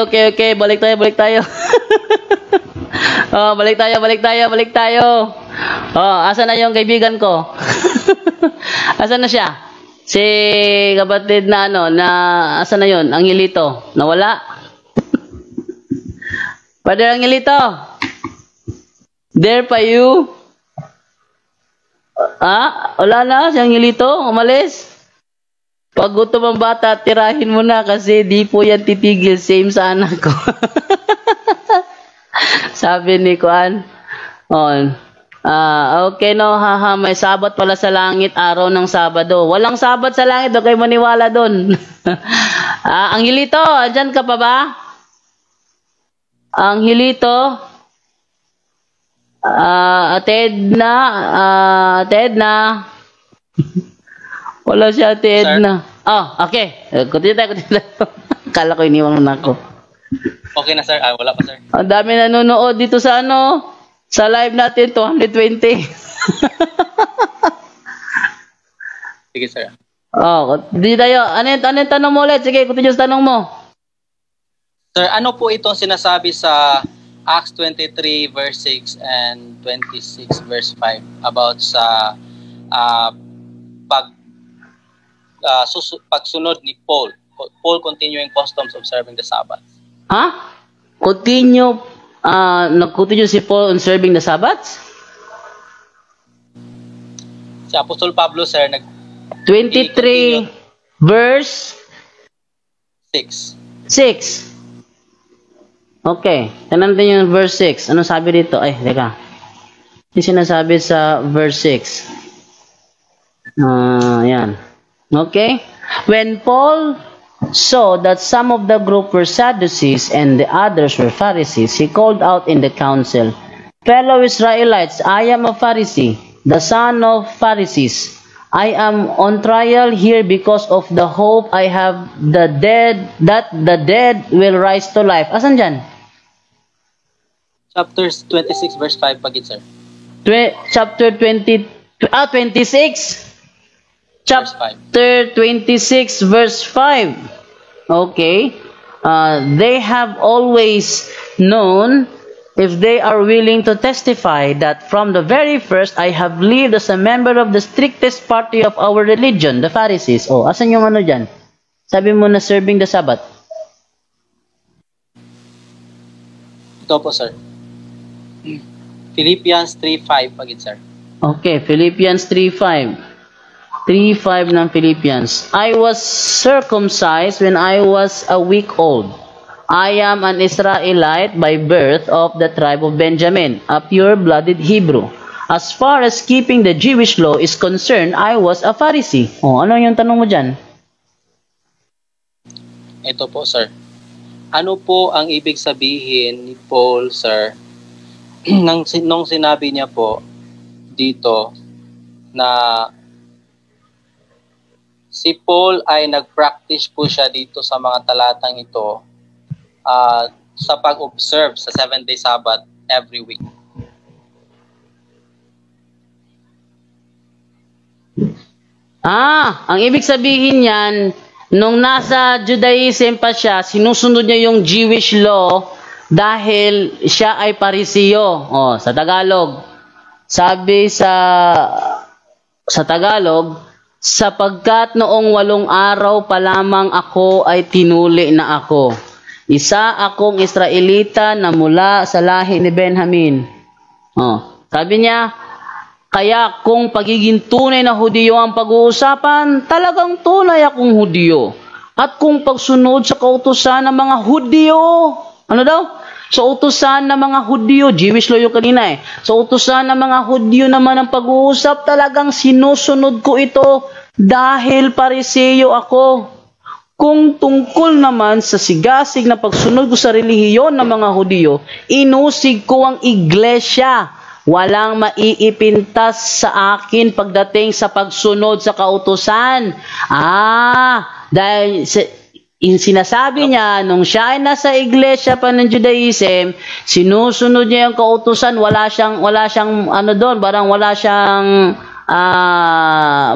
Okay. Balik tayo. Oh, balik tayo. Oh, asa na yung kaibigan ko? Asa na siya? Si kapatid na asa na yon? Angelito. Nawala? Padre Angelito. There pa you? Wala na si Angelito? Umalis? Pag gutom ang bata, tirahin mo na kasi di po yan titigil. Same sa anak ko. Sabi ni Kuan. Okay may sabat pala sa langit, araw ng Sabado. Walang sabat sa langit, huwag kayo maniwala doon. Angelito, andyan ka pa ba? Angelito? Ted na. Wala siya, Ted na. Okay. Continue tayo. Kala ko iniwan na ako. Okay na, sir. Wala pa, sir. Ang dami nanonood dito sa sa live natin, 220. Sige, sir. Di tayo. Ano yung tanong mo ulit? Sige, continue sa tanong mo. Sir, ano po itong sinasabi sa Acts 23 verse 6 and 26 verse 5 about sa pagsunod ni Paul? Paul continuing customs observing the Sabbath. Nag-continue si Paul on serving the Sabbath? Si Apostol Pablo, sir, 23 verse 6. Okay. Tanan din yung verse 6. Ano sabi dito? Teka. Yung sinasabi sa verse 6. Yan. Okay. When Paul saw that some of the group were Sadducees and the others were Pharisees, he called out in the council, "Fellow Israelites, I am a Pharisee, the son of Pharisees. I am on trial here because of the hope I have that the dead will rise to life." Asan dyan? Chapter 26 verse 5 pagit, sir. Chapter 26. Chapter 26 verse 5. Okay. They have always known, if they are willing to testify, that from the very first I have lived as a member of the strictest party of our religion, the Pharisees. Asan yung dyan? Sabi mo na serving the Sabbath. Ito po, sir. Philippians 3:5 pagit, sir. Okay, Philippians 3:5. 3:5 ng Philippians. I was circumcised when I was a week old. I am an Israelite by birth of the tribe of Benjamin, a pure-blooded Hebrew. As far as keeping the Jewish law is concerned, I was a Pharisee. Ano yung tanong mo dyan? Ito po, sir. Ano po ang ibig sabihin ni Paul, sir, nung sinabi niya po dito na si Paul ay nag-practice po siya dito sa mga talatang ito sa pag-observe sa 7-day Sabbath every week? Ang ibig sabihin niyan, nung nasa Judaism pa siya, sinusunod niya yung Jewish law dahil siya ay Parisiyo. Sa Tagalog. Sabi sa Tagalog, sapagkat noong 8 araw pa lamang ako ay tinuli na ako. Isa akong Israelita na mula sa lahi ni Benjamin. Sabi niya, kaya kung pagiging tunay na Hudiyo ang pag-uusapan, talagang tunay akong Hudiyo. At kung pagsunod sa kautusan ng mga Hudiyo, ano daw? Sa utusan ng mga Hudiyo, Jewish law yung kanina Sa utusan ng mga Hudiyo naman ang pag-uusap, talagang sinusunod ko ito dahil Pariseo ako. Kung tungkol naman sa sigasig na pagsunod ko sa relihiyon ng mga Hudiyo, inusig ko ang iglesia. Walang maiipintas sa akin pagdating sa pagsunod sa kautusan. Dahil sinasabi niya, nung siya ay nasa iglesia pa ng Judaism, sinusunod niya yung kautusan, wala siyang parang wala siyang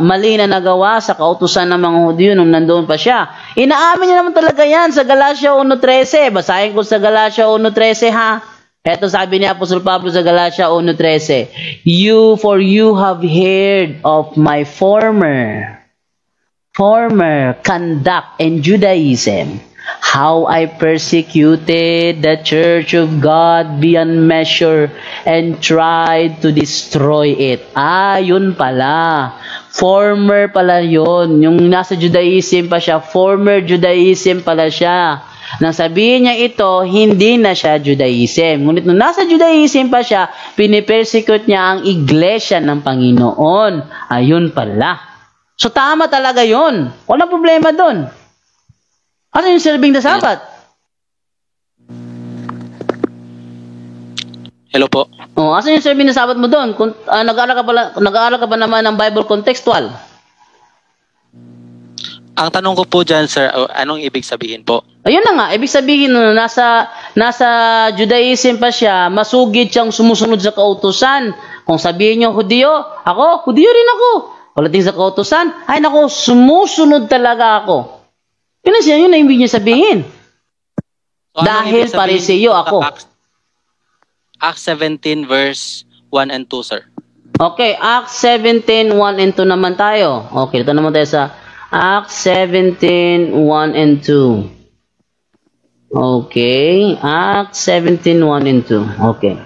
mali na nagawa sa kautusan ng mga Hudyo nung nandoon pa siya. Inaamin niya naman talaga yan sa Galatia 1.13. Basahin ko sa Galatia 1.13 ha. Eto sabi ni Apostol Pablo sa Galatia 1.13. For you have heard of my former conduct in Judaism, how I persecuted the church of God beyond measure and tried to destroy it. Yun pala. Former pala yun. Yung nasa Judaism pa siya, former Judaism pala siya. Nang sabihin niya ito, hindi na siya Judaism. Ngunit nung nasa Judaism pa siya, pinipersecute niya ang iglesia ng Panginoon. Ayun pala. So tama talaga yun. Walang problema doon. Ano yung serving the Sabbath? Hello po. Asan yung serving the Sabbath mo doon? Nag-aaral ka ba naman ng Bible contextual? Ang tanong ko po dyan, sir, anong ibig sabihin po? Ayun na nga, ibig sabihin nasa Judaism pa siya, masugid siyang sumusunod sa kautusan. Kung sabihin niyo Hudyo, Hudyo rin ako. Pagdating sa kautusan, ay nako, sumusunod talaga ako. Yun na ibig niya sabihin. So, dahil Pariseo ako. Acts 17 verse 1 and 2, sir. Okay, Acts 17, 1 and 2 naman tayo. Okay, ito naman tayo sa Acts 17, 1 and 2. Okay, Acts 17, 1 and 2. Okay.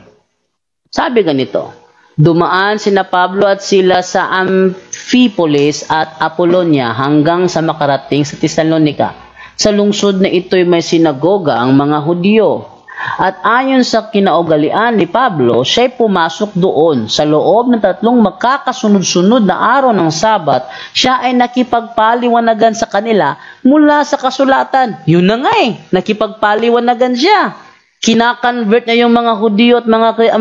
Sabi ganito, dumaan sina Pablo at sila sa Amphipolis at Apollonia hanggang sa makarating sa Thessalonica. Sa lungsod na ito'y may sinagoga ang mga Hudyo. At ayon sa kinaugalian ni Pablo, siya'y pumasok doon. Sa loob ng 3 magkakasunod-sunod na araw ng Sabat, siya ay nakipagpaliwanagan sa kanila mula sa kasulatan. Yun na nga nakipagpaliwanagan siya. Kinakonvert niya yung mga Hudyo at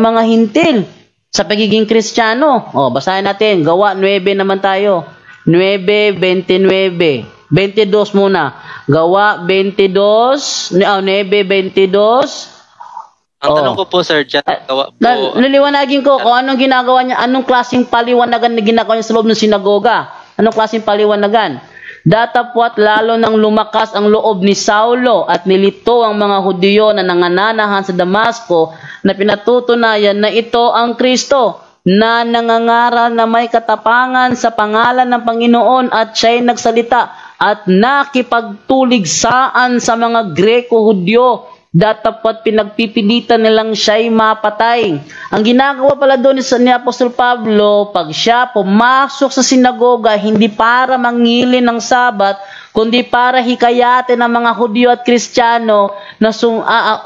mga Hintil sa pagiging Kristiyano. Basahin natin. Gawa 9 naman tayo. 9:29. 22 muna. Gawa 22. 9:22. Ang tanong ko po, sir, gawa po. Naliwanagin ko kung anong ginagawa niya, anong klaseng paliwanagan na ginagawa niya sa loob ng sinagoga. Anong klaseng paliwanagan? Datapwat lalo nang lumakas ang loob ni Saulo at nilito ang mga Hudyo na nangananahan sa Damasco na pinatutunayan na ito ang Kristo na nangangaral na may katapangan sa pangalan ng Panginoon at siya'y nagsalita at nakipagtuligsaan sa mga Greko-Hudyo. Datapwat pinagpipilitan nilang siya'y mapatay. Ang ginagawa pala doon ni Apostol Pablo, pag siya pumasok sa sinagoga, hindi para mangili ng Sabat, kundi para hikayatin ang mga Hudyo at Kristiyano,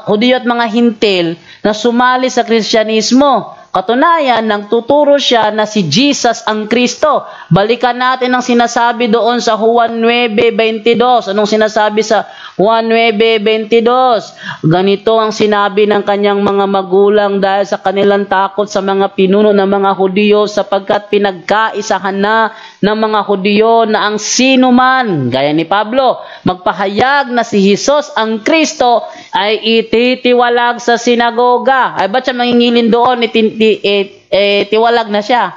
Hudyo at mga Hintil, na sumali sa Kristyanismo. Katunayan, nang tuturo siya na si Jesus ang Kristo. Balikan natin ang sinasabi doon sa Juan 9:22. Anong sinasabi sa Juan 9:22? Ganito ang sinabi ng kanyang mga magulang dahil sa kanilang takot sa mga pinuno ng mga Hudyo sapagkat pinagkaisahan na ng mga Hudyo na ang sino man, gaya ni Pablo, magpahayag na si Jesus ang Kristo ay ititiwalag sa sinagoga. Ay ba't siya mangingilin doon? Tiwalag na siya.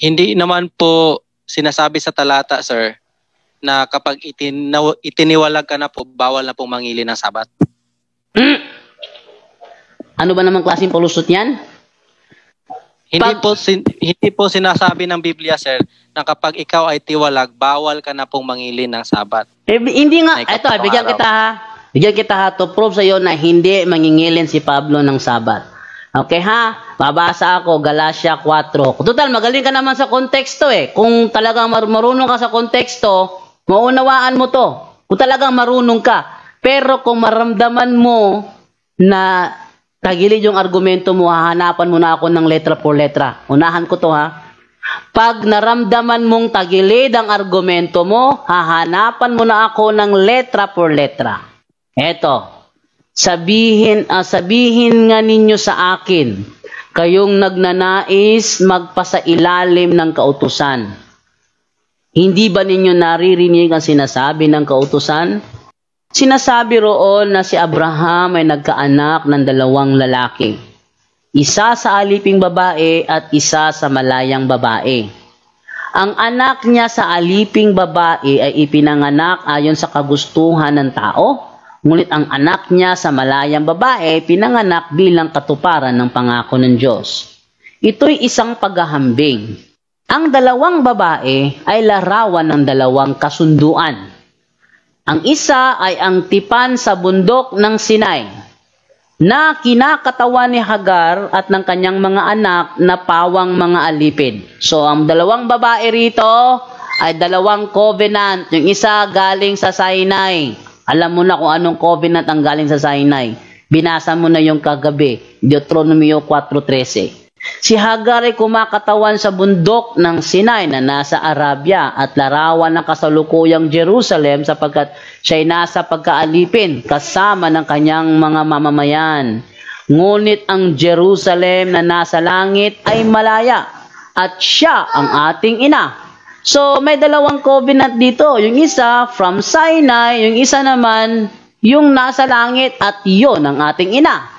Hindi naman po sinasabi sa talata, sir, na kapag itiniwalag ka na po, bawal na pong mangili ng Sabat. Ano ba namang klaseng palusot yan? Hindi po sinasabi ng Biblia, sir, na kapag ikaw ay tiwalag, bawal ka na pong mangili ng Sabat. Hindi nga. Ito, bigyan kita ha, to prove sa iyo na hindi mangingilin si Pablo ng Sabat. Okay ha? Babasa ako, Galatia 4. Total, magaling ka naman sa konteksto Kung talagang marunong ka sa konteksto, maunawaan mo to. Kung talagang marunong ka. Pero kung maramdaman mo na tagilid yung argumento mo, hahanapan mo na ako ng letra por letra. Unahan ko to ha. Pag naramdaman mong tagilid ang argumento mo, hahanapan mo na ako ng letra por letra. Eto. Sabihin nga ninyo sa akin, kayong nagnanais magpasailalim ng kautusan. Hindi ba ninyo naririnig ang sinasabi ng kautusan? Sinasabi roon na si Abraham ay nagkaanak ng 2 lalaki. Isa sa aliping babae at isa sa malayang babae. Ang anak niya sa aliping babae ay ipinanganak ayon sa kagustuhan ng tao, ngunit ang anak niya sa malayang babae ay pinanganak bilang katuparan ng pangako ng Diyos. Ito'y isang paghahambing. Ang dalawang babae ay larawan ng dalawang kasunduan. Ang isa ay ang tipan sa bundok ng Sinai, na kinakatawan ni Hagar at ng kanyang mga anak na pawang mga alipin. So, ang dalawang babae rito ay dalawang covenant. Yung isa galing sa Sinai. Alam mo na kung anong covenant ang galing sa Sinai. Binasa mo na yung kagabi, Deuteronomio 4:13. Si Hagar ay kumakatawan sa bundok ng Sinai na nasa Arabia at larawan ng kasalukuyang Jerusalem sapagkat siya'y nasa pagkaalipin kasama ng kanyang mga mamamayan. Ngunit ang Jerusalem na nasa langit ay malaya at siya ang ating ina. So may dalawang covenant dito. Yung isa from Sinai, yung isa naman yung nasa langit at yun ang ating ina.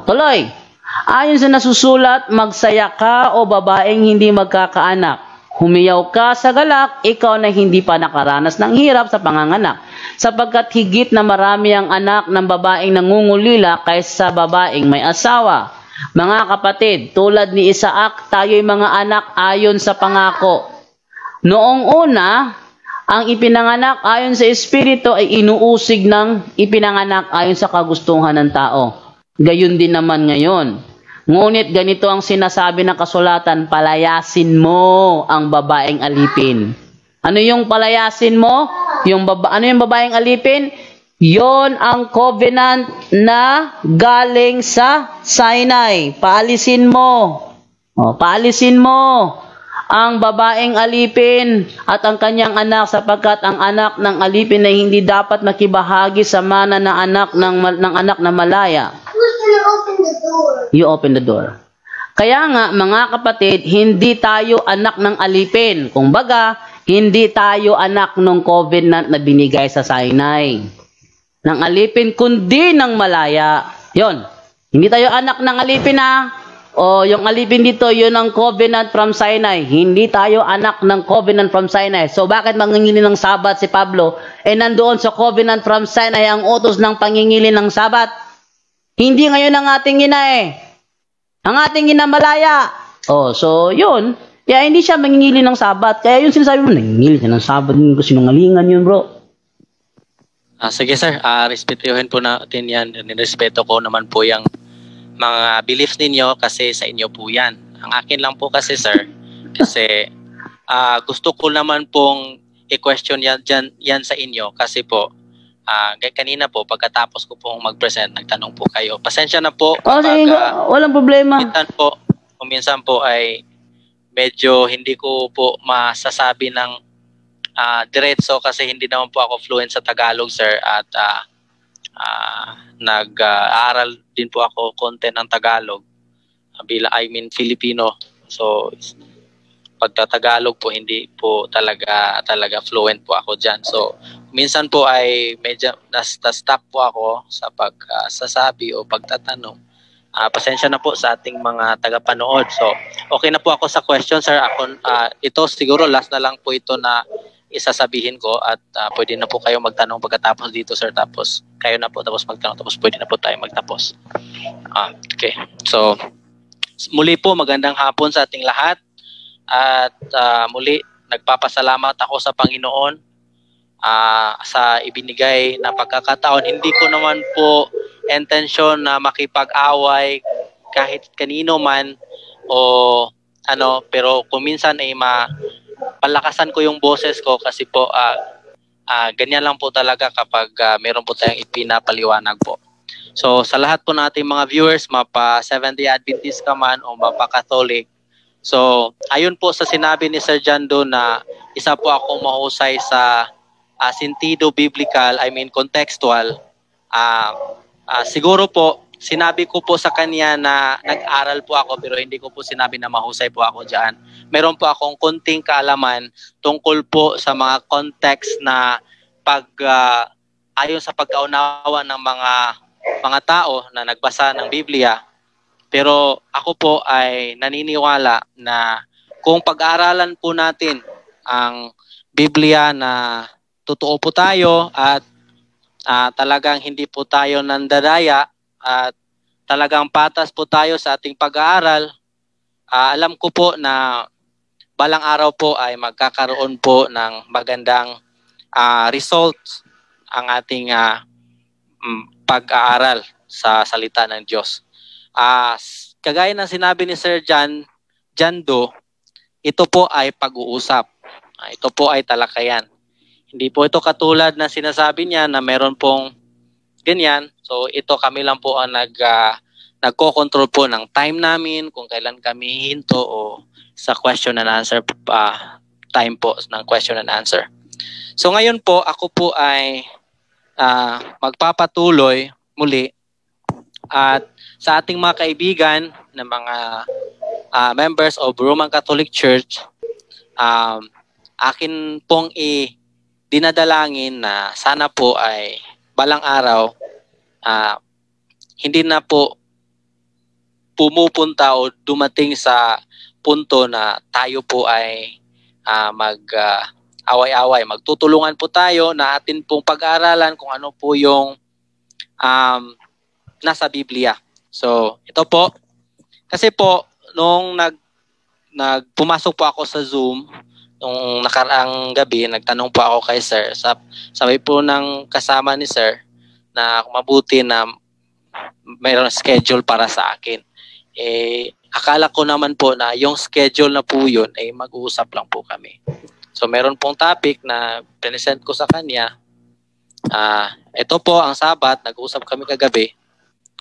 Tuloy. Ayon sa nasusulat, magsaya ka o babaeng hindi magkakaanak. Humiyaw ka sa galak, ikaw na hindi pa nakaranas ng hirap sa panganganak. Sapagkat higit na marami ang anak ng babaeng nangungulila kaysa babaeng may asawa. Mga kapatid, tulad ni Isaac, tayo'y mga anak ayon sa pangako. Noong una, ang ipinanganak ayon sa Espiritu ay inuusig ng ipinanganak ayon sa kagustuhan ng tao. Gayon din naman ngayon. Ngunit ganito ang sinasabi ng kasulatan, palayasin mo ang babaeng alipin. Ano yung palayasin mo? Ano yung babaeng alipin? Yon ang covenant na galing sa Sinai. Paalisin mo. Paalisin mo ang babaeng alipin at ang kanyang anak sapagkat ang anak ng alipin ay hindi dapat makibahagi sa mana ng anak na malaya. You open the door. Kaya nga, mga kapatid, hindi tayo anak ng alipin. Kung baga, hindi tayo anak ng covenant na binigay sa Sinai. Ng alipin, kundi ng malaya. Yon. Hindi tayo anak ng alipin ha. O yung alipin dito, yun ang covenant from Sinai. Hindi tayo anak ng covenant from Sinai. So bakit mangingili ng Sabat si Pablo? Nandoon sa covenant from Sinai ang utos ng pangingili ng Sabat. Hindi ngayon ang ating ina Ang ating ina malaya. So yun. Kaya hindi siya mangingili ng Sabat. Kaya yun sinasabi mo, nangingili siya ng Sabat. Sinungalingan yun, bro. Sige sir, respetuhin po natin yan. Nirespeto ko naman po yung mga beliefs ninyo kasi sa inyo po yan. Ang akin lang po kasi sir, kasi gusto ko naman pong i-question yan sa inyo kasi po, kanina po, pagkatapos ko pong mag-present, nagtanong po kayo. Pasensya na po. Sige, walang problema. Minsan po ay medyo hindi ko po masasabi ng diretso kasi hindi naman po ako fluent sa Tagalog, sir. At nag-aaral din po ako konti ng Tagalog. Filipino. So, pagtatagalog po, hindi po talaga fluent po ako dyan. So, minsan po ay medyo na-stuck po ako sa pagsasabi o pagtatanong. Pasensya na po sa ating mga tagapanood. So, okay na po ako sa question, sir. Ito siguro last na lang po ito na isasabihin ko at pwede na po kayo magtanong pagkatapos dito, sir. Tapos kayo na po tapos magtanong tapos pwede na po tayo magtapos. Okay. So, muli po magandang hapon sa ating lahat. At muli, nagpapasalamat ako sa Panginoon sa ibinigay na pagkakataon. Hindi ko naman po intensyon na makipag-away kahit kanino man pero kung minsan ay palakasan ko yung boses ko kasi po ganyan lang po talaga kapag meron po tayong ipinapaliwanag po. So sa lahat po nating mga viewers, mapa Seventh-day Adventist ka man o mapa Catholic, so, ayun po sa sinabi ni Sir Jando na isa po akong mahusay sa sentido biblical, contextual. Siguro po, sinabi ko po sa kanya na nag-aral po ako pero hindi ko po sinabi na mahusay po ako dyan. Meron po akong konting kaalaman tungkol po sa mga context na ayon sa pagkaunawa ng mga tao na nagbasa ng Biblia. Pero ako po ay naniniwala na kung pag-aaralan po natin ang Biblia na totoo po tayo at talagang hindi po tayo nandadaya at talagang patas po tayo sa ating pag-aaral, alam ko po na balang araw po ay magkakaroon po ng magandang results ang ating pag-aaral sa salita ng Diyos. Kagaya ng sinabi ni Sir John Doe, ito po ay pag-uusap. Ito po ay talakayan. Hindi po ito katulad na sinasabi niya na meron pong ganyan. So ito kami lang po ang nagko-control po ng time namin kung kailan kami hinto o sa question and answer time po ng question and answer. So ngayon po ako po ay magpapatuloy muli at sa ating mga kaibigan na mga members of Roman Catholic Church, akin pong dinadalangin na sana po ay balang araw hindi na po pumupunta o dumating sa punto na tayo po ay away-away. Magtutulungan po tayo na atin pong pag-aaralan kung ano po yung nasa Biblia. So, ito po. Kasi po, nung pumasok po ako sa Zoom, nung nakaraang gabi, nagtanong po ako kay Sir. Sabi po ng kasama ni Sir na mabuti na mayroong schedule para sa akin. Akala ko naman po na yung schedule na po yun ay mag-uusap lang po kami. So meron pong topic na present ko sa kanya. Ito po ang Sabat, nag-uusap kami kagabi.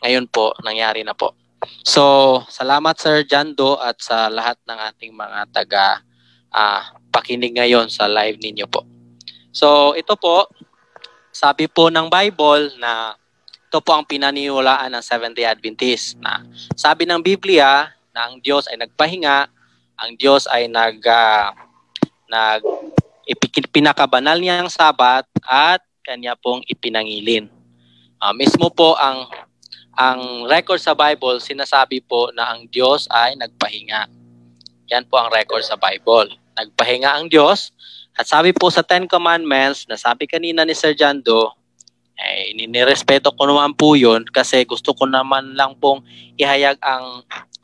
Ngayon po, nangyari na po. So, salamat Sir John Doe at sa lahat ng ating mga pakinig ngayon sa live ninyo po. So, ito po, sabi po ng Bible na ito po ang pinaniniwalaan ng Seventh-day Adventist. Na sabi ng Biblia na ang Diyos ay nagpahinga, ang Diyos ay pinakabanal niyang Sabat at kanya pong ipinangilin. Mismo po ang record sa Bible, sinasabi po na ang Diyos ay nagpahinga. Yan po ang record sa Bible. Nagpahinga ang Diyos. At sabi po sa Ten Commandments, na sabi kanina ni Sir John Doe, nirespeto ko naman po yun kasi gusto ko naman lang pong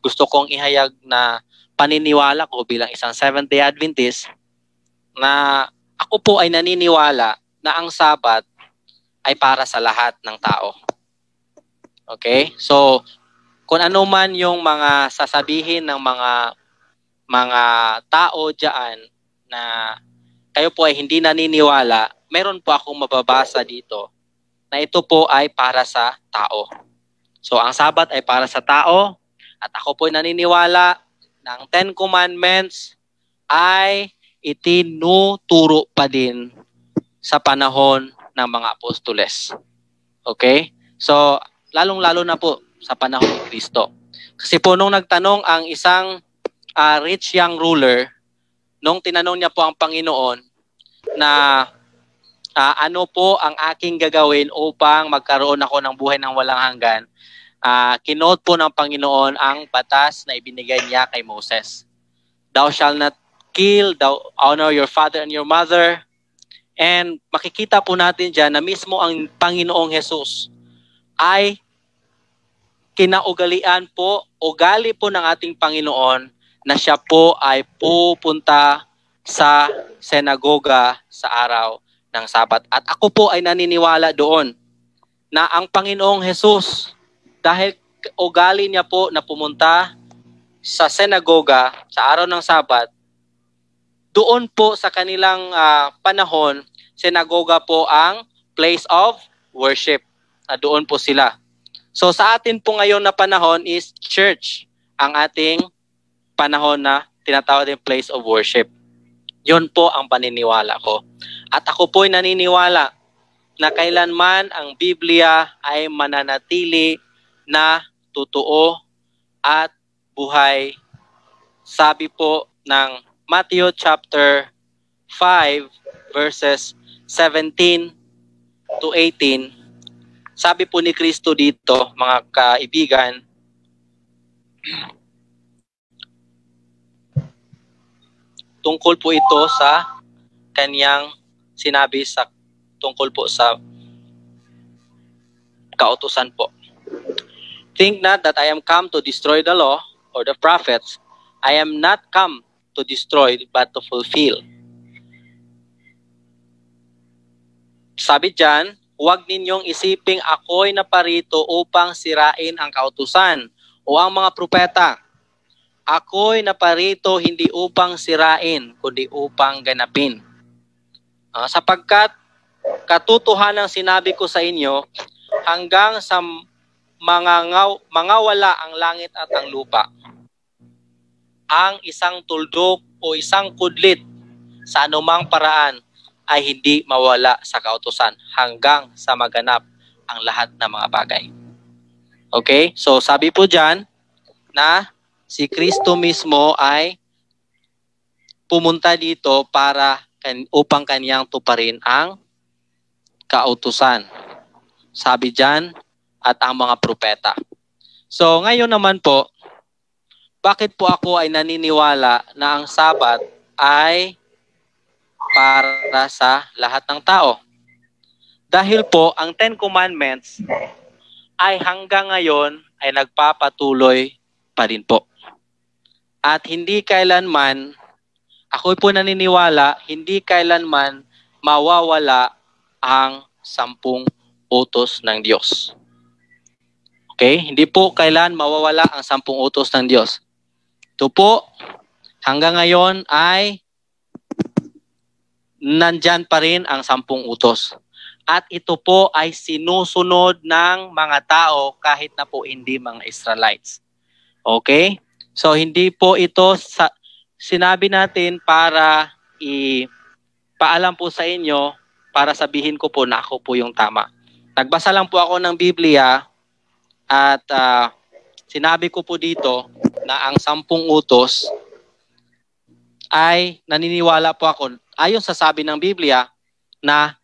gusto kong ihayag na paniniwala ko bilang isang Seventh-day Adventist na ako po ay naniniwala na ang Sabat ay para sa lahat ng tao. Okay? So, kung ano man yung mga sasabihin ng mga tao diyan na kayo po ay hindi naniniwala, meron po akong mababasa dito na ito po ay para sa tao. So, ang Sabat ay para sa tao at ako po ay naniniwala na ang Ten Commandments ay itinuturo pa din sa panahon ng mga apostoles. Okay? So, lalong-lalo na po sa panahon ni Kristo. Kasi po nung nagtanong ang isang rich young ruler, nung tinanong niya po ang Panginoon na ano po ang aking gagawin upang magkaroon ako ng buhay ng walang hanggan, kinote po ng Panginoon ang batas na ibinigay niya kay Moses. Thou shalt not kill, thou honor your father and your mother. And makikita po natin dyan na mismo ang Panginoong Jesus ay kinaugalian po, ugali po ng ating Panginoon na siya po ay pupunta sa senagoga sa araw ng Sabat. At ako po ay naniniwala doon na ang Panginoong Jesus, dahil ugali niya po na pumunta sa senagoga sa araw ng Sabat, doon po sa kanilang panahon, senagoga po ang place of worship. Doon po sila. So sa atin po ngayon na panahon is church, ang ating panahon na tinatawag din place of worship. Yun po ang paniniwala ko. At ako po ay naniniwala na kailanman ang Biblia ay mananatili na totoo at buhay. Sabi po ng Matthew chapter 5 verses 17 to 18, sabi po ni Kristo dito, mga kaibigan, tungkol po ito sa kanyang sinabi sa tungkol po sa kautusan po. Think not that I am come to destroy the law or the prophets. I am not come to destroy but to fulfill. Sabi diyan, huwag ninyong isiping ako'y naparito upang sirain ang kautusan o ang mga propeta. Ako'y naparito hindi upang sirain, kundi upang ganapin. Sapagkat katotohanan sinabi ko sa inyo, hanggang sa mangawala ang langit at ang lupa, ang isang tuldok o isang kudlit sa anumang paraan ay hindi mawala sa kautusan hanggang sa maganap ang lahat ng mga bagay. Okay? So sabi po dyan na si Kristo mismo ay pumunta dito upang kaniyang tuparin ang kautusan. Sabi dyan, at ang mga propeta. So ngayon naman po, bakit po ako ay naniniwala na ang Sabat ay para sa lahat ng tao? Dahil po, ang Ten Commandments ay hanggang ngayon ay nagpapatuloy pa rin po. At hindi kailanman, ako po naniniwala, hindi kailanman mawawala ang 10 utos ng Diyos. Okay? Hindi po kailan mawawala ang 10 utos ng Diyos. Ito po, hanggang ngayon ay nandyan pa rin ang 10 utos. At ito po ay sinusunod ng mga tao kahit na po hindi mga Israelites. Okay? So hindi po ito sinabi natin para ipaalam po sa inyo, para sabihin ko po na ako po yung tama. Nagbasa lang po ako ng Biblia at sinabi ko po dito na ang 10 utos ay naniniwala po ako, ayon sa sabi ng Biblia, na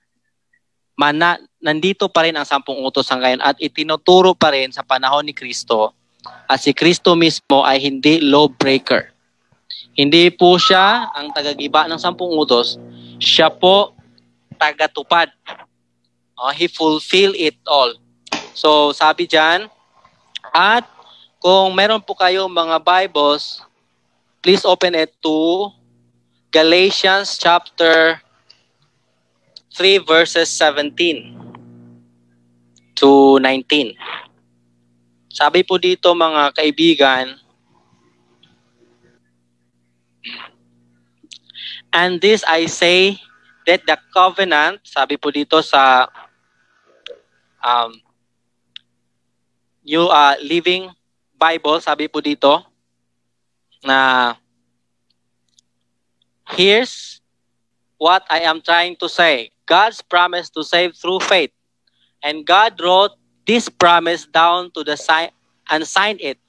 nandito pa rin ang 10 utos hanggang ngayon at itinuturo pa rin sa panahon ni Kristo, at si Kristo mismo ay hindi lawbreaker. Hindi po siya ang tagagiba ng 10 utos, siya po tagatupad. He fulfill it all. So sabi dyan, at kung meron po kayong mga Bibles, please open it to Galatians chapter 3 verses 17 to 19. Sabi po dito mga kaibigan, and this I say, that the covenant, sabi po dito sa New Living Bible, sabi po dito na here's what I am trying to say. God's promise to save through faith. And God wrote this promise down to the sign and signed it.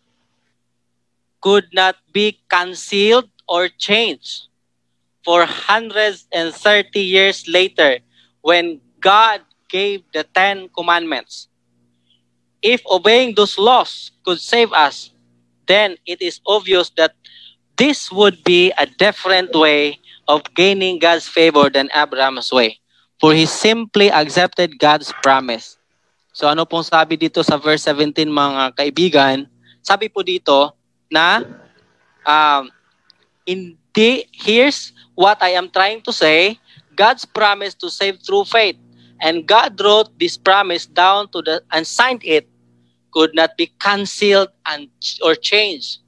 Could not be concealed or changed. 430 years later, when God gave the 10 commandments, if obeying those laws could save us, then it is obvious that this would be a different way of gaining God's favor than Abraham's way. For he simply accepted God's promise. So ano pong sabi dito sa verse 17 mga kaibigan? Sabi po dito na here's what I am trying to say. God's promise to save through faith. And God wrote this promise down to and signed it, could not be canceled or changed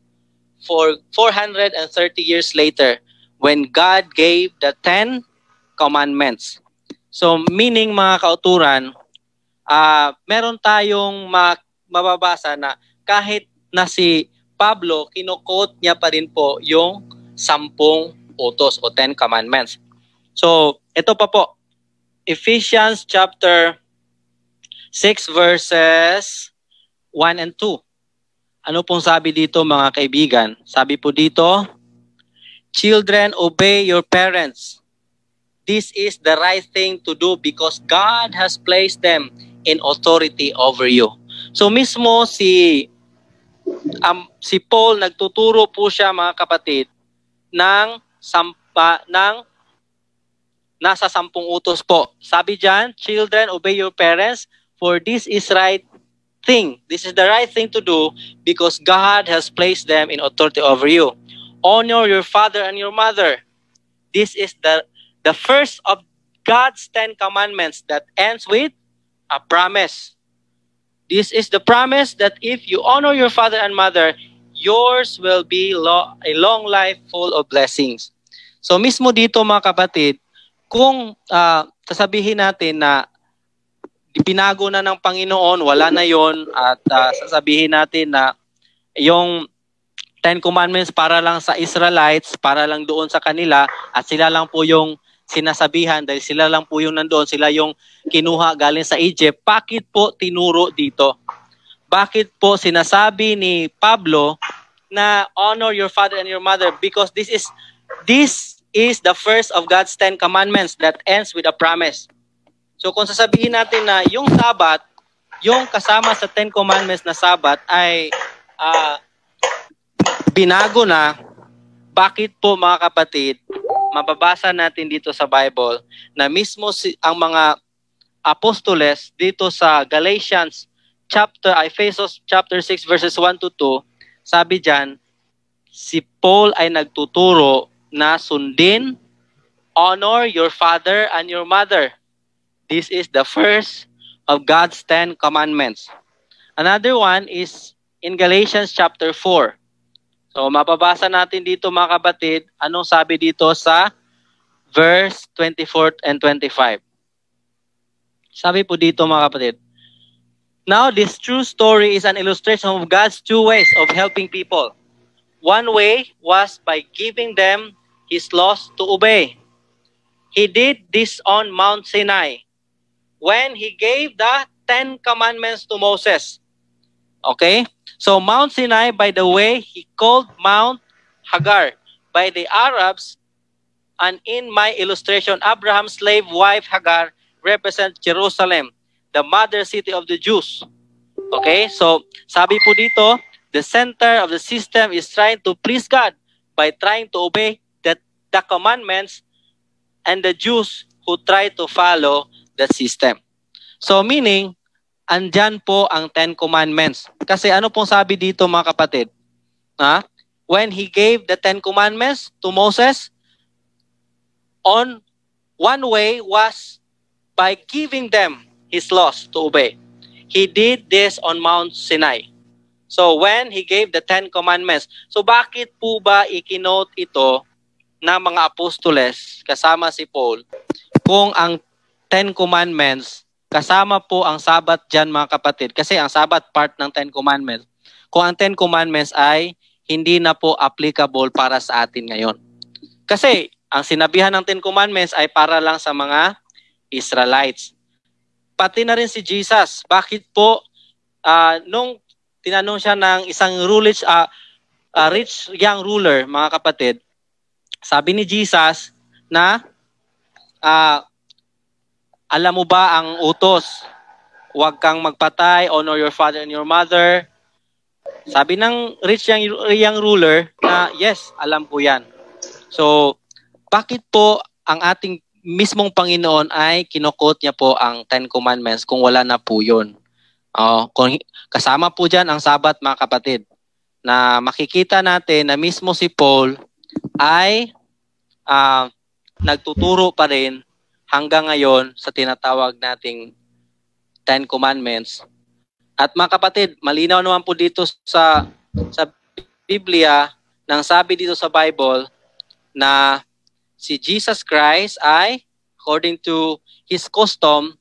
for 430 years later when God gave the 10 commandments. So meaning mga kauturan, meron tayong mababasa na kahit na si Pablo, kino-quote niya pa rin po yung 10 utos o 10 commandments. So ito pa po, Ephesians chapter 6 verses 1 and 2. Ano pong sabi dito mga kaibigan? Sabi po dito, children, obey your parents. This is the right thing to do because God has placed them in authority over you. So mismo si Paul, nagtuturo po siya mga kapatid ng nasa 10 utos po. Sabi diyan, children, obey your parents, for this is right thing. This is the right thing to do because God has placed them in authority over you. Honor your father and your mother. This is the first of God's 10 commandments that ends with a promise. This is the promise that if you honor your father and mother, yours will be a long life full of blessings. So mismo dito mga kapatid, kung sasabihin natin na pinago na ng Panginoon, wala na yon, at sasabihin natin na yung 10 Commandments para lang sa Israelites, para lang doon sa kanila, at sila lang po yung sinasabihan dahil sila lang po yung nandoon, sila yung kinuha galing sa Egypt, bakit po tinuro dito? Bakit po sinasabi ni Pablo na honor your father and your mother? Because this is the first of God's 10 Commandments that ends with a promise. So kung sasabihin natin na yung Sabat, yung kasama sa 10 Commandments na Sabat ay binago na, bakit po mga kapatid, mababasa natin dito sa Bible na mismo ang mga apostoles dito sa Ephesians chapter 6 verses 1 to 2, sabi diyan, si Paul ay nagtuturo na sundin, honor your father and your mother. This is the first of God's 10 commandments. Another one is in Galatians chapter 4. So mababasa natin dito mga kapatid, anong sabi dito sa verse 24 and 25. Sabi po dito mga kapatid, now this true story is an illustration of God's two ways of helping people. One way was by giving them His laws to obey. He did this on Mount Sinai, when He gave the 10 commandments to Moses. Okay? So Mount Sinai, by the way, He called Mount Hagar by the Arabs, and in my illustration, Abraham's slave wife Hagar represents Jerusalem, the mother city of the Jews. Okay? So sabi po dito, the center of the system is trying to please God by trying to obey the commandments, and the Jews who try to follow the system. So meaning, andyan po ang 10 Commandments. Kasi ano pong sabi dito mga kapatid? When He gave the 10 Commandments to Moses, on one way was by giving them His laws to obey. He did this on Mount Sinai. So when He gave the 10 Commandments, so bakit po ba ikinote ito ng mga apostoles kasama si Paul kung ang 10 Commandments kasama po ang Sabat dyan mga kapatid? Kasi ang Sabat part ng 10 Commandments. Kung ang 10 Commandments ay hindi na po applicable para sa atin ngayon. Kasi ang sinabihan ng 10 Commandments ay para lang sa mga Israelites. Pati na rin si Jesus. Bakit po nung tinanong siya ng isang rich young ruler, mga kapatid, sabi ni Jesus na alam mo ba ang utos? Huwag kang magpatay, honor your father and your mother. Sabi ng rich young ruler na yes, alam ko yan. So, bakit po ang ating mismong Panginoon ay kinukot niya po ang 10 Commandments kung wala na po yun? Kung kasama po dyan ang Sabat mga kapatid, na makikita natin na mismo si Paul ay nagtuturo pa rin hanggang ngayon sa tinatawag nating 10 Commandments. At mga kapatid, malinaw naman po dito sa Biblia, nang sabi dito sa Bible na si Jesus Christ ay, according to His custom,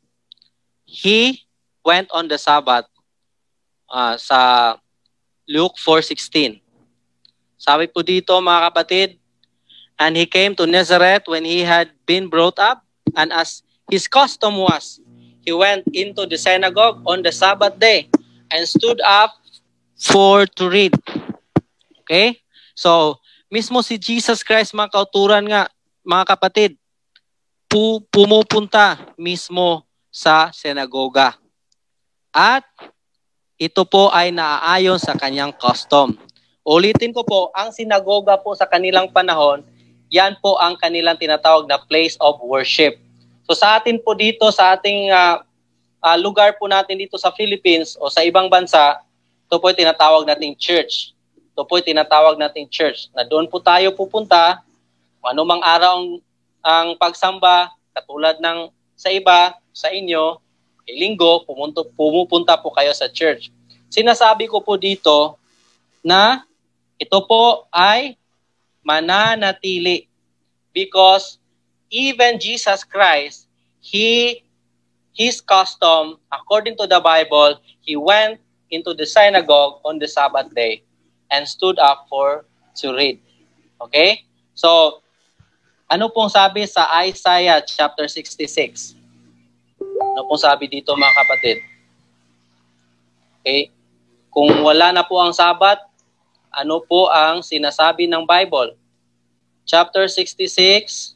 He went on the Sabbath sa Luke 4:16. Sabi po dito mga kapatid, and He came to Nazareth when He had been brought up, and as His custom was, He went into the synagogue on the Sabbath day and stood up to read. Okay? So, mismo si Jesus Christ, mga kauturan nga, mga kapatid, pumupunta mismo sa sinagoga. At ito po ay naaayon sa kanyang custom. Ulitin ko po, ang sinagoga po sa kanilang panahon, yan po ang kanilang tinatawag na place of worship. So sa atin po dito, sa ating lugar po natin dito sa Philippines o sa ibang bansa, ito po tinatawag nating church. Ito po tinatawag nating church na doon po tayo pupunta, anumang araw ang pagsamba, katulad ng sa iba, sa inyo, linggo, pumupunta po kayo sa church. Sinasabi ko po dito na ito po ay mananatili because even Jesus Christ, his custom, according to the Bible, he went into the synagogue on the Sabbath day and stood up to read. Okay? So, ano pong sabi sa Isaiah chapter 66? Ano pong sabi dito mga kapatid? Okay? Kung wala na po ang Sabat, ano po ang sinasabi ng Bible? Chapter 66,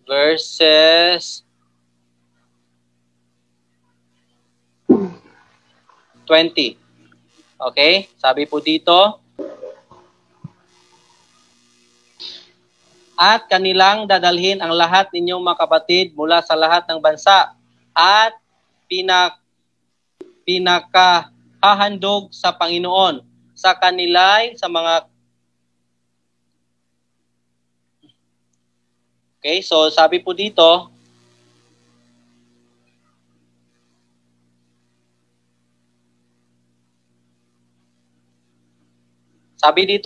verses 20. Okay? Sabi po dito, at kanilang dadalhin ang lahat ninyong mga kapatid mula sa lahat ng bansa at pinakahahandog sa Panginoon sa kanila'y sa mga. Okay, so sabi po dito,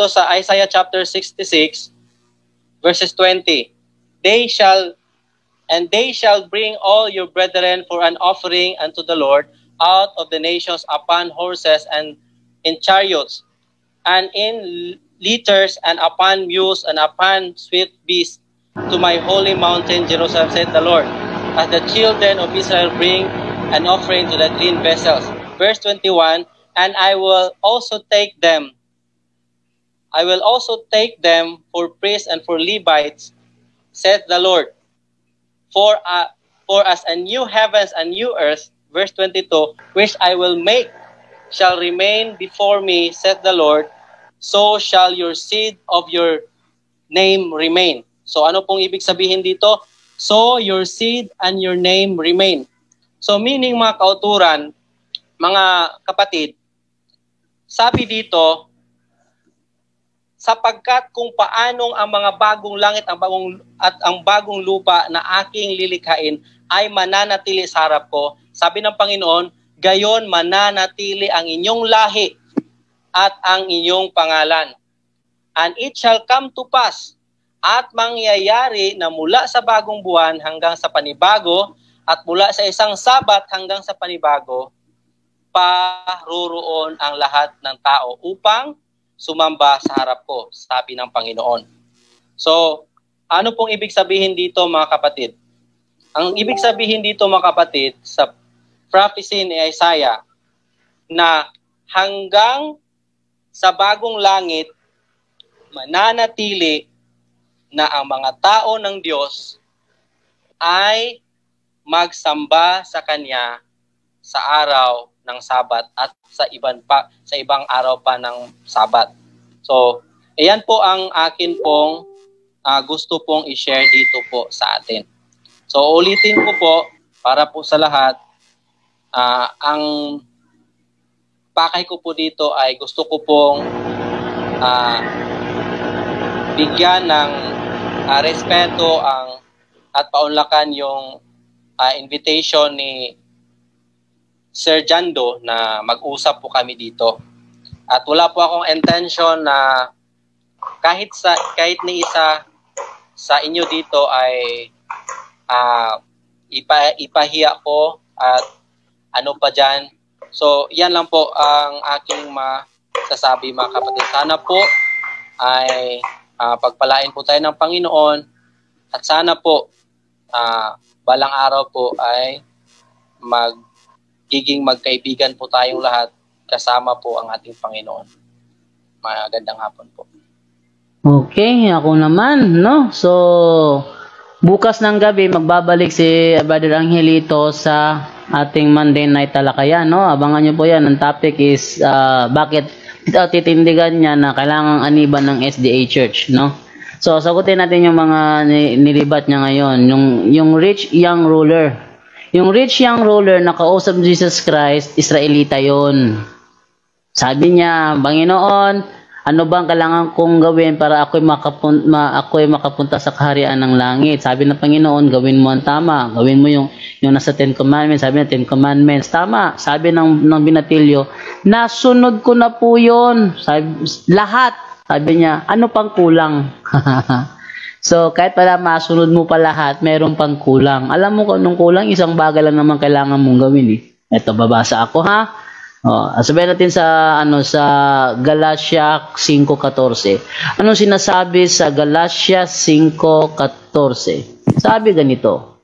sa Isaiah chapter 66 verses 20, they shall bring all your brethren for an offering unto the Lord out of the nations upon horses and in chariots and in litters and upon mules and upon swift beasts to my holy mountain Jerusalem, said the Lord, as the children of Israel bring an offering to the clean vessels. Verse 21, and I will also take them for priests and for Levites, saith the Lord. For as a new heavens and new earth, verse 22, which I will make shall remain before me, saith the Lord, so shall your seed of your name remain. So ano pong ibig sabihin dito? So your seed and your name remain. So meaning mga kauturan, mga kapatid, sabi dito, sapagkat kung paanong ang mga bagong langit at ang bagong lupa na aking lilikhain ay mananatili sa harap ko, sabi ng Panginoon, gayon mananatili ang inyong lahi at ang inyong pangalan. And it shall come to pass, at mangyayari na mula sa bagong buwan hanggang sa panibago at mula sa isang Sabat hanggang sa panibago, paroroon ang lahat ng tao upang sumamba sa harap ko, sabi ng Panginoon. So, ano pong ibig sabihin dito mga kapatid? Ang ibig sabihin dito mga kapatid sa prophecy ni Isaiah na hanggang sa bagong langit mananatili na ang mga tao ng Diyos ay magsamba sa Kanya sa araw ng Sabat at sa ibang araw pa ng Sabat. So, ayan po ang akin pong gusto pong i-share dito po sa atin. So, ulitin ko po para po sa lahat, ang pakay ko po dito ay gusto ko pong bigyan ng respeto at paunlakan yung invitation ni Sir Jando na mag-usap po kami dito. At wala po akong intention na kahit ni isa sa inyo dito ay ipahiya ko at ano pa dyan. So, yan lang po ang aking masasabi mga kapatid. Sana po ay pagpalain po tayo ng Panginoon at sana po balang araw po ay magiging magkaibigan po tayong lahat kasama po ang ating Panginoon. Magandang hapon po. Okay, ako naman, no? So, bukas ng gabi, magbabalik si Brother Angelito sa ating Monday Night Talakayan, no? Abangan nyo po yan. Ang topic is, bakit titindigan niya na kailangang aniban ng SDA Church, no? So, sagutin natin yung mga nilibat niya ngayon. Yung rich young ruler. Yung rich young ruler na kausap ni Jesus Christ, Israelita yon. Sabi niya, Panginoon, ano bang kailangan kong gawin para ako'y makapunta sa kaharian ng langit? Sabi ng Panginoon, gawin mo ang tama. Gawin mo yung nasa Ten Commandments. Sabi ng Ten Commandments, tama. Sabi ng binatilyo, nasunod ko na po yun. Lahat. Sabi niya, ano pang kulang? So, kahit pala masunod mo pa lahat, meron pang kulang. Alam mo kung anong kulang? Isang bagay lang naman kailangan mong gawin. Ito, babasa ako ha. Sabihin natin sa Galatia 5:14. Anong sinasabi sa Galatia 5:14? Sabi ganito,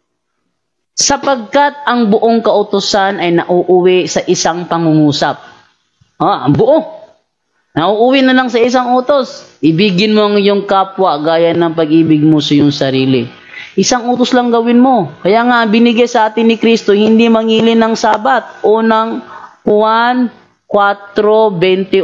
sapagkat ang buong kautusan ay nauuwi sa isang pangungusap. Ang buo. Nauuwi na lang sa isang utos. Ibigin mo ang iyong kapwa gaya ng pag-ibig mo sa iyong sarili. Isang utos lang gawin mo. Kaya nga binigay sa atin ni Kristo, hindi mangilin ng Sabat. Unang Juan 4:21.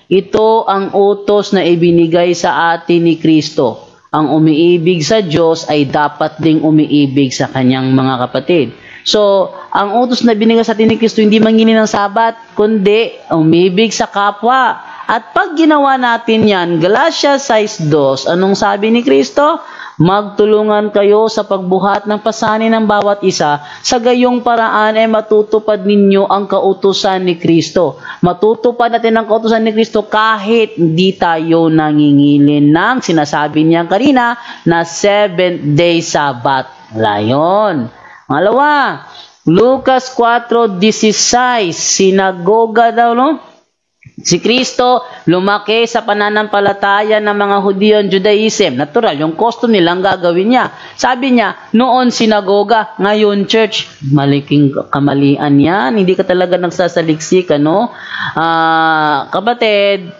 Ito ang utos na ibinigay sa atin ni Kristo. Ang umiibig sa Diyos ay dapat ding umiibig sa kanyang mga kapatid. So, ang utos na binigay sa atin ni Kristo, hindi mangingin ng Sabat, kundi umibig sa kapwa. At pag ginawa natin yan, Galatia 6:2, anong sabi ni Kristo? Magtulungan kayo sa pagbuhat ng pasanin ng bawat isa, sa gayong paraan ay matutupad ninyo ang kautusan ni Kristo. Matutupad natin ang kautusan ni Kristo kahit hindi tayo nangingilin ng sinasabi niya kanina na 7th-day Sabbath. Layon. Malawa, Lucas 4:16, sinagoga daw, no? Si Kristo lumaki sa pananampalataya ng mga Hudyo ang Judaism. Natural, yung custom nilang gagawin niya. Sabi niya, noon sinagoga, ngayon church. Maliking kamalian yan. Hindi ka talaga nagsasaliksik, ano? Kapatid,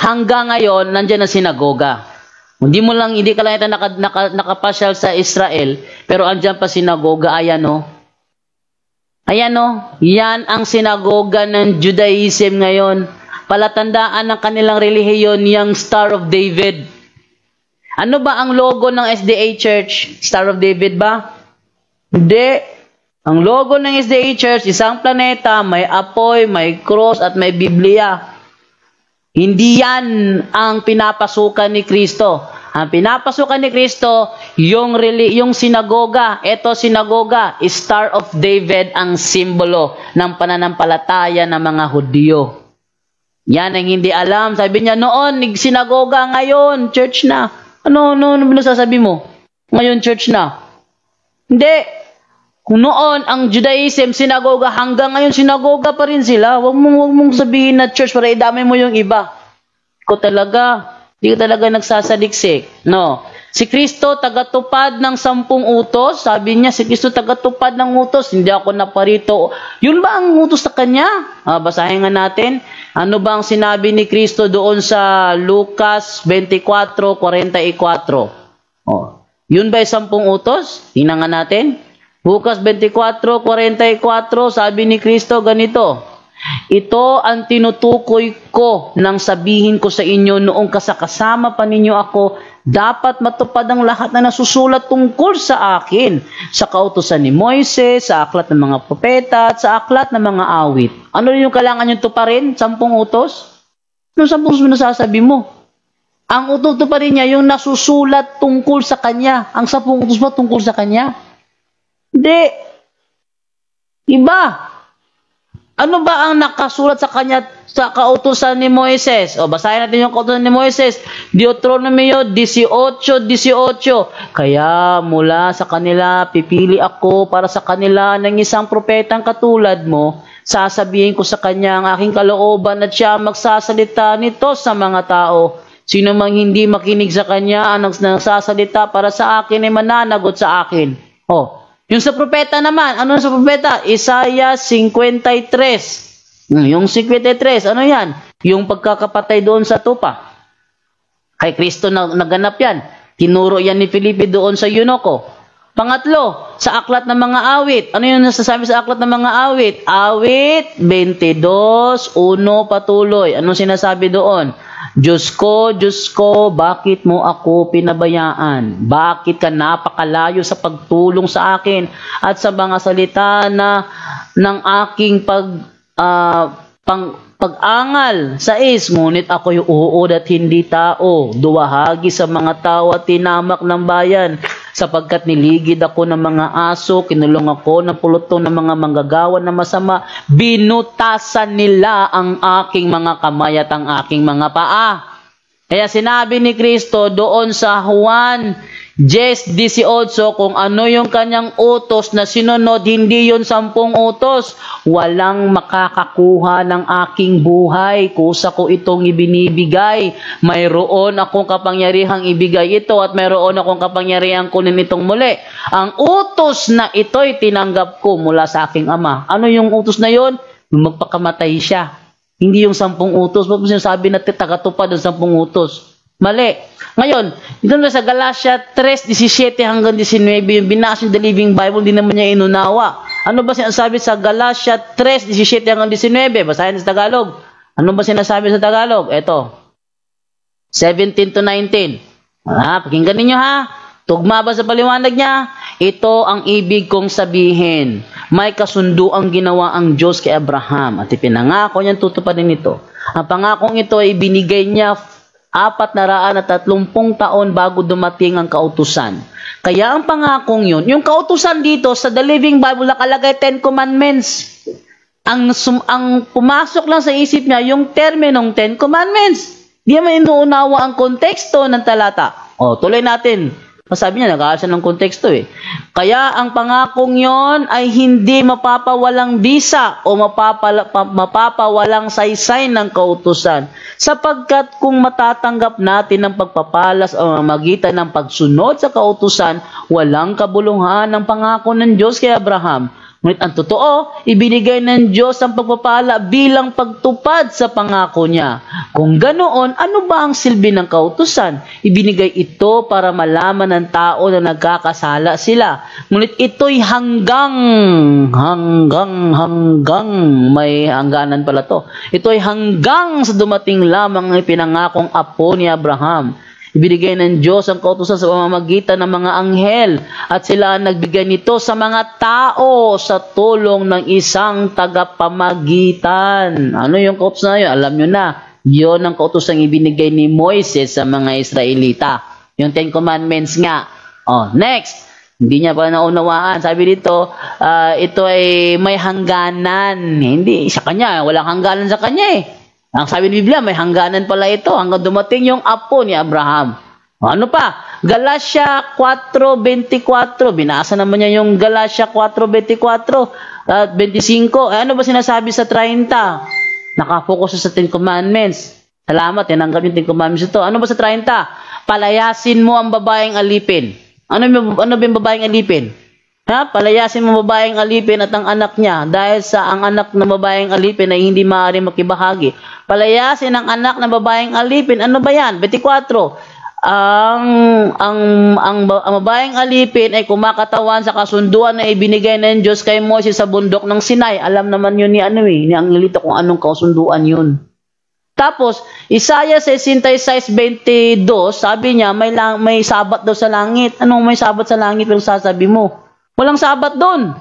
hanggang ngayon, nandiyan ang sinagoga. Hindi ka lang nakapasyal sa Israel, pero andyan pa sinagoga, ayan, no? Ayan yan ang sinagoga ng Judaism ngayon. Palatandaan ng kanilang relihiyon, yung Star of David. Ano ba ang logo ng SDA Church? Star of David ba? Hindi. Ang logo ng SDA Church, isang planeta, may apoy, may cross, at may Biblia. Hindi yan ang pinapasukan ni Kristo. Ang pinapasukan ni Kristo, yung sinagoga. Ito sinagoga, Star of David ang simbolo ng pananampalataya ng mga Hudyo. Yan ang hindi alam. Sabi niya, noon, sinagoga, ngayon, church na. Ano sasabi mo? Ngayon, church na. Hindi. Kung noon, ang Judaism, sinagoga, hanggang ngayon, sinagoga pa rin sila. Huwag mong sabihin na church para idamay mo yung iba. Hindi ka talaga nagsasaliksik. No. Si Kristo, tagatupad ng 10 utos. Sabi niya, si Kristo, tagatupad ng utos. Hindi ako naparito. Yun ba ang utos sa kanya? Basahin nga natin. Ano ba ang sinabi ni Kristo doon sa Lucas 24:44? Yun ba yung 10 utos? Tingnan nga natin. Lucas 24:44, sabi ni Kristo ganito, ito ang tinutukoy ko nang sabihin ko sa inyo noong kasama pa ninyo ako, dapat matupad ang lahat na nasusulat tungkol sa akin, sa kautusan ni Moises, sa aklat ng mga propeta, at sa aklat ng mga awit. Ano rin yung kailangan nyo tuparin? 10 utos? Anong 10 utos mo nasasabi mo? Ang utos pa rin niya, yung nasusulat tungkol sa kanya. Ang 10 utos ba tungkol sa kanya? Hindi. Iba. Ano ba ang nakasulat sa kanya sa kautusan ni Moises? Basahin natin yung kautusan ni Moises. Deuteronomy 18:18. Kaya mula sa kanila pipili ako para sa kanila ng isang propetang katulad mo. Sasabihin ko sa kanya ang aking kalooban at siya magsasalita nito sa mga tao. Sino mang hindi makinig sa kanya ang nagsasalita para sa akin ay mananagot sa akin. Yung sa propeta naman, ano sa propeta? Isaiah 53. Yung 53, ano yan? Yung pagkakapatay doon sa tupa. Kay Kristo naganap yan. Tinuro yan ni Felipe doon sa Yunoko. Pangatlo, sa aklat ng mga awit. Ano yung nasasabi sa aklat ng mga awit? Awit 22:1 patuloy. Anong sinasabi doon? Diyos ko, bakit mo ako pinabayaan? Bakit ka napakalayo sa pagtulong sa akin at sa mga salita na ng aking pag-angal? 6, ngunit ako'y uod at hindi tao, duwahagi sa mga tao at tinamak ng bayan, sapagkat niligid ako ng mga aso, kinulong ako ng pulutong ng mga manggagawa na masama, binutasan nila ang aking mga kamay at ang aking mga paa. Kaya sinabi ni Kristo doon sa Juan 10:18, kung ano yung kanyang utos na sinunod, hindi yun 10 utos. Walang makakakuha ng aking buhay, kusa ko itong ibinibigay. Mayroon akong kapangyarihang ibigay ito at mayroon akong kapangyarihang kunin itong muli. Ang utos na ito'y tinanggap ko mula sa aking Ama. Ano yung utos na yun? Yung magpakamatay siya. Hindi yung 10 utos. Ba't mo sinasabi na tagatupad ng 10 utos? Mali. Ngayon, dito na sa Galatia 3:17 hanggang 19, yung binasa yung The Living Bible, hindi naman niya inunawa. Ano ba sinasabi sa Galatia 3:17 hanggang 19? Basahin sa Tagalog. Ano ba sinasabi sa Tagalog? Ito. 17 to 19. Pakinggan ninyo ha. Tugma ba sa paliwanag niya? Ito ang ibig kong sabihin. May kasunduang ginawa ang Diyos kay Abraham at ipinangako niyang tutuparin ito. Ang pangakong ito ay binigay niya 430 taon bago dumating ang kautusan. Kaya ang pangakong yun, yung kautusan dito sa The Living Bible nakalagay 10 Commandments. Ang pumasok lang sa isip niya yung terminong 10 Commandments. Di naman inuunawa ang konteksto ng talata. Tuloy natin. Sabi niya, nag-aaral siya ng konteksto eh. Kaya ang pangakong yon ay hindi mapapawalang bisa o mapapawalang saysay ng kautusan. Sapagkat kung matatanggap natin ang pagpapalas o magitan ng pagsunod sa kautusan, walang kabuluhan ng pangako ng Diyos kay Abraham. Ngunit ang totoo, ibinigay ng Diyos ang pagpapala bilang pagtupad sa pangako niya. Kung ganoon, ano ba ang silbi ng kautusan? Ibinigay ito para malaman ng tao na nagkakasala sila. Ngunit ito'y hanggang, may hangganan pala to. Ito'y hanggang sa dumating lamang ang ipinangakong apo ni Abraham. Ibinigay ng Diyos ang kautusan sa pamamagitan ng mga anghel at sila nagbigay nito sa mga tao sa tulong ng isang tagapamagitan. Ano yung kautusan na yun? Alam nyo na. Yun ang kautusan ibinigay ni Moises sa mga Israelita. Yung 10 Commandments nga. Next. Hindi niya pa naunawaan. Sabi dito, ito ay may hangganan. Hindi, sa kanya. Walang hangganan sa kanya eh. Ang sabi ni Biblia, may hangganan pala ito hanggang dumating yung apo ni Abraham. Ano pa? Galatia 4:24. Binasa naman niya yung Galatia 4:24 at 25. Ano ba sinasabi sa 30? Nakafocus sa 10 Commandments. Salamat, tinanggap yung 10 Commandments ito. Ano ba sa 30? Palayasin mo ang babaeng alipin. Ano ba yung babaeng alipin? Palayasin mo babaeng alipin at ang anak niya dahil sa ang anak na babaeng alipin ay hindi maaari makibahagi. Palayasin ang anak na babaeng alipin. Ano ba yan? 24. Ang babaeng alipin ay kumakatawan sa kasunduan na ibinigay ng Diyos kay Moses sa bundok ng Sinai. Alam naman yun ni Angelita kung anong kasunduan yun. Tapos, Isaiah 66:22, sabi niya may sabat daw sa langit. Anong may sabat sa langit pero sasabi mo? Walang sabat doon.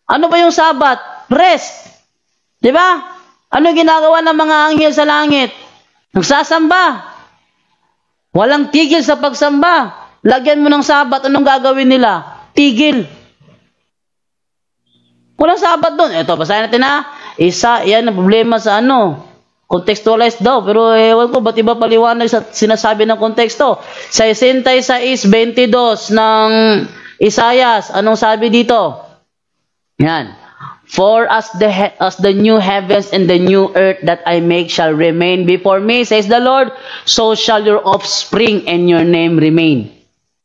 Ano ba yung sabat? Rest. Di ba? Ano ginagawa ng mga anghel sa langit? Nagsasamba. Walang tigil sa pagsamba. Lagyan mo ng sabat, anong gagawin nila? Tigil. Walang sabat doon. Ito, basahin natin na. Yan ang problema sa contextualize daw. Pero ewan ko, ba't iba paliwanag sa sinasabi ng konteksto? Sa 66:22 ng Isaias, anong sabi dito? Yan. For as the new heavens and the new earth that I make shall remain before me, says the Lord, so shall your offspring and your name remain.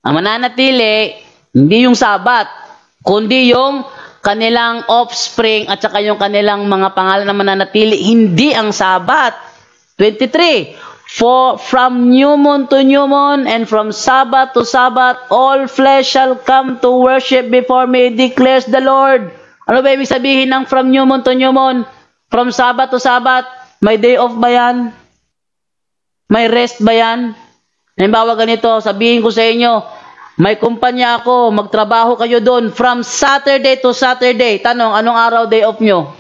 Ang mananatili, hindi yung sabat, kundi yung kanilang offspring at saka yung kanilang mga pangalan na mananatili, hindi ang sabat. 23. For from new moon to new moon and from Sabbath to Sabbath, all flesh shall come to worship before me, declares the Lord. Ano ba ibig sabihin ng from new moon to new moon? From Sabbath to Sabbath, may day off ba yan? May rest ba yan? Halimbawa ganito, sabihin ko sa inyo, may kumpanya ako, magtrabaho kayo doon from Saturday to Saturday. Tanong, anong araw day off nyo?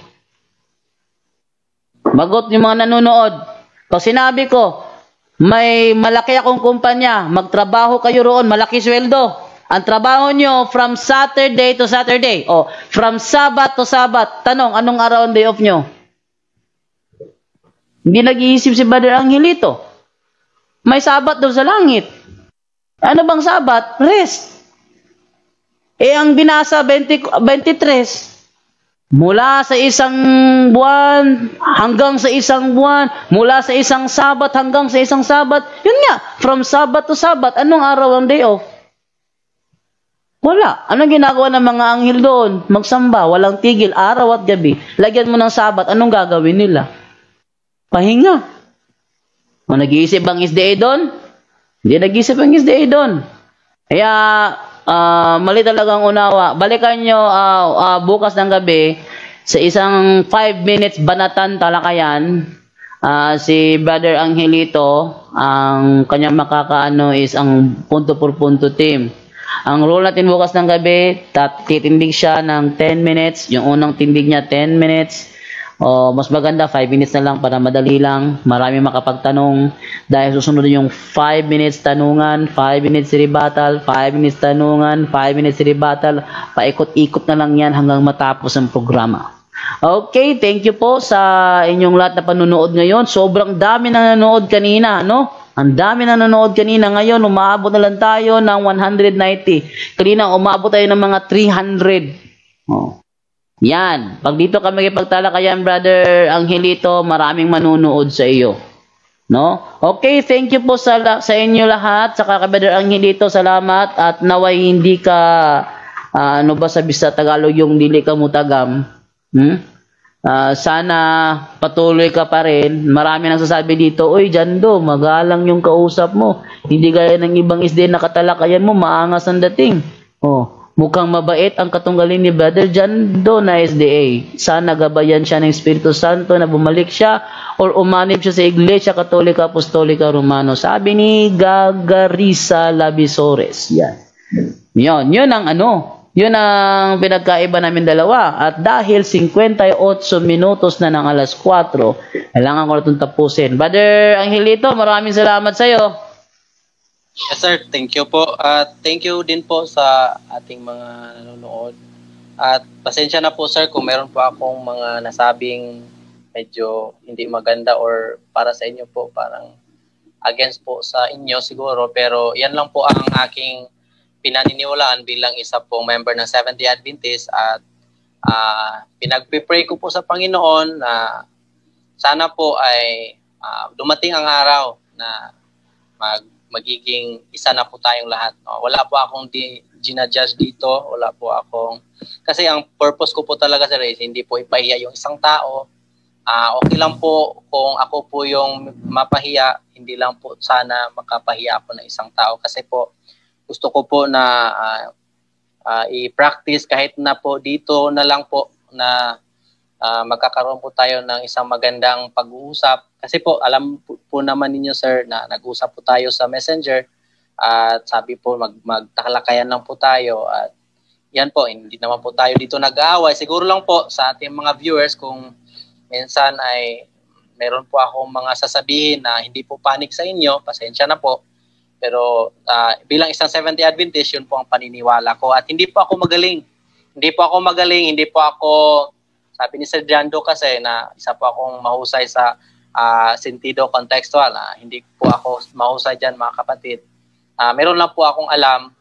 Bagot yung mga nanonood. Pag sinabi ko, may malaki akong kumpanya, magtrabaho kayo roon, malaki sweldo. Ang trabaho nyo from Saturday to Saturday. O, from Sabat to Sabat. Tanong, anong araw ang day off nyo? Hindi nag-iisip si Brother Angelito. May Sabat daw sa langit. Ano bang Sabat? Rest. Ang binasa 23, mula sa isang buwan hanggang sa isang buwan, mula sa isang Sabat hanggang sa isang Sabat. Yun nga, from Sabat to Sabat, anong araw ang day off? Wala. Anong ginagawa ng mga anghel doon? Magsamba, walang tigil, araw at gabi. Lagyan mo ng Sabat, anong gagawin nila? Pahinga. O, nag-iisip ang SDA doon? Hindi nag-iisip ang SDA doon. Kaya, mali talagang unawa. Balikan nyo bukas ng gabi sa isang 5 minutes banatan talakayan. Si Brother Angelito, ang kanyang makakaano is ang punto por punto team. Ang rule natin bukas ng gabi, titindig siya ng 10 minutes. Yung unang tindig niya, 10 minutes. O, mas maganda, 5 minutes na lang para madali lang. Marami makapagtanong. Dahil susunod yung 5 minutes tanungan, 5 minutes rebuttal, 5 minutes tanungan, 5 minutes rebuttal. Paikot-ikot na lang yan hanggang matapos ang programa. Okay, thank you po sa inyong lahat na panunood ngayon. Sobrang dami na nanonood kanina, no? Ang dami na nanonood kanina. Ngayon, umaabot na lang tayo ng 190. Kanina, umaabot tayo ng mga 300. Oh. Yan. Pag dito kami kipagtalakayan, Brother Angelito, maraming manunood sa iyo. No? Okay, thank you po sa inyo lahat. Saka Brother Angelito, salamat. At naway hindi ka, ano ba sabi sa Tagalog yung dili ka mutagam. Sana patuloy ka pa rin. Marami nang sasabi dito, "Uy, Jando, magalang yung kausap mo. Hindi gaya ng ibang SDA na katalakayan mo, maangas ang dating." Oh, mukhang mabait ang katunggalin ni Brother Jando na SDA. Sana gabayan siya ng Espiritu Santo na bumalik siya or umanib siya sa Iglesia Katolika Apostolika Romano. Sabi ni Gagarisa Labisores. Yan. Yun ang ano. Yun ang pinagkaiba namin dalawa. At dahil 58 minutos na ng alas 4, kailangan ko na itong tapusin. Brother Angelito, maraming salamat sa iyo. Yes, sir. Thank you po. At thank you din po sa ating mga nanonood. At pasensya na po, sir, kung meron po akong mga nasabing medyo hindi maganda or para sa inyo po, parang against po sa inyo siguro. Pero yan lang po ang aking pinaniniwalaan bilang isa pong member ng Seventh-day Adventist at pinagpipray ko po sa Panginoon na sana po ay dumating ang araw na magiging isa na po tayong lahat. No? Wala po akong ginajudge dito, wala po akong, kasi ang purpose ko po talaga sa race, hindi po ipahiya yung isang tao. Okay lang po kung ako po yung mapahiya, hindi lang po sana makapahiya ako ng isang tao kasi po gusto ko po na i-practice kahit na po dito na lang po na magkakaroon po tayo ng isang magandang pag-uusap. Kasi po, alam po naman ninyo, sir, na nag-uusap po tayo sa Messenger at sabi po magtakalakayan lang po tayo at yan po, hindi naman po tayo dito nag-aaway. Siguro lang po sa ating mga viewers kung minsan ay meron po akong mga sasabihin na hindi po panic sa inyo, pasensya na po. Pero bilang isang Seventh-day Adventist, yun po ang paniniwala ko. At hindi po ako magaling. Hindi po ako, sabi ni Sir Jando kasi na isa po akong mahusay sa sentido contextual. Hindi po ako mahusay dyan, mga kapatid. Meron lang po akong alam,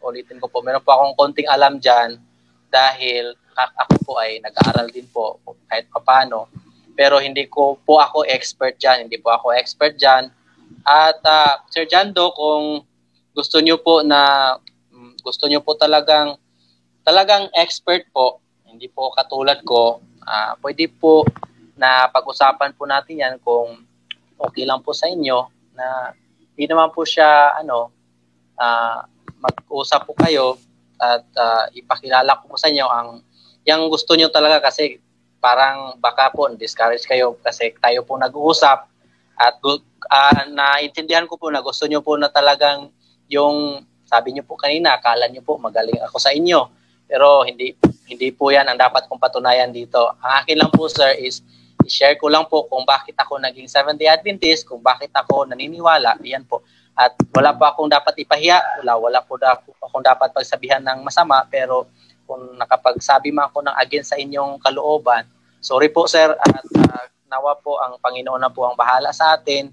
ulitin ko po, meron po akong konting alam dyan dahil ako po ay nag-aaral din po kahit papano. Pero hindi ko po ako expert dyan. At Sir Jando, kung gusto niyo po talagang expert po, hindi po katulad ko, pwede po na pag-usapan po natin yan kung okay lang po sa inyo na hindi naman po siya mag-usap po kayo at ipakilala ko po sa inyo yung gusto niyo talaga kasi parang baka po discourage kayo kasi tayo po nag-uusap. At naintindihan ko po na gusto nyo po na talagang yung sabi nyo po kanina, akala nyo po magaling ako sa inyo. Pero hindi po yan ang dapat kong patunayan dito. Ang akin lang po sir is i-share ko lang po kung bakit ako naging Seventh-day Adventist, kung bakit ako naniniwala. Yan po. At wala po akong dapat ipahiya, wala po akong dapat pagsabihan ng masama, pero kung nakapagsabi man ako ng against sa inyong kalooban, sorry po sir, at nawa po ang Panginoon na po ang bahala sa atin.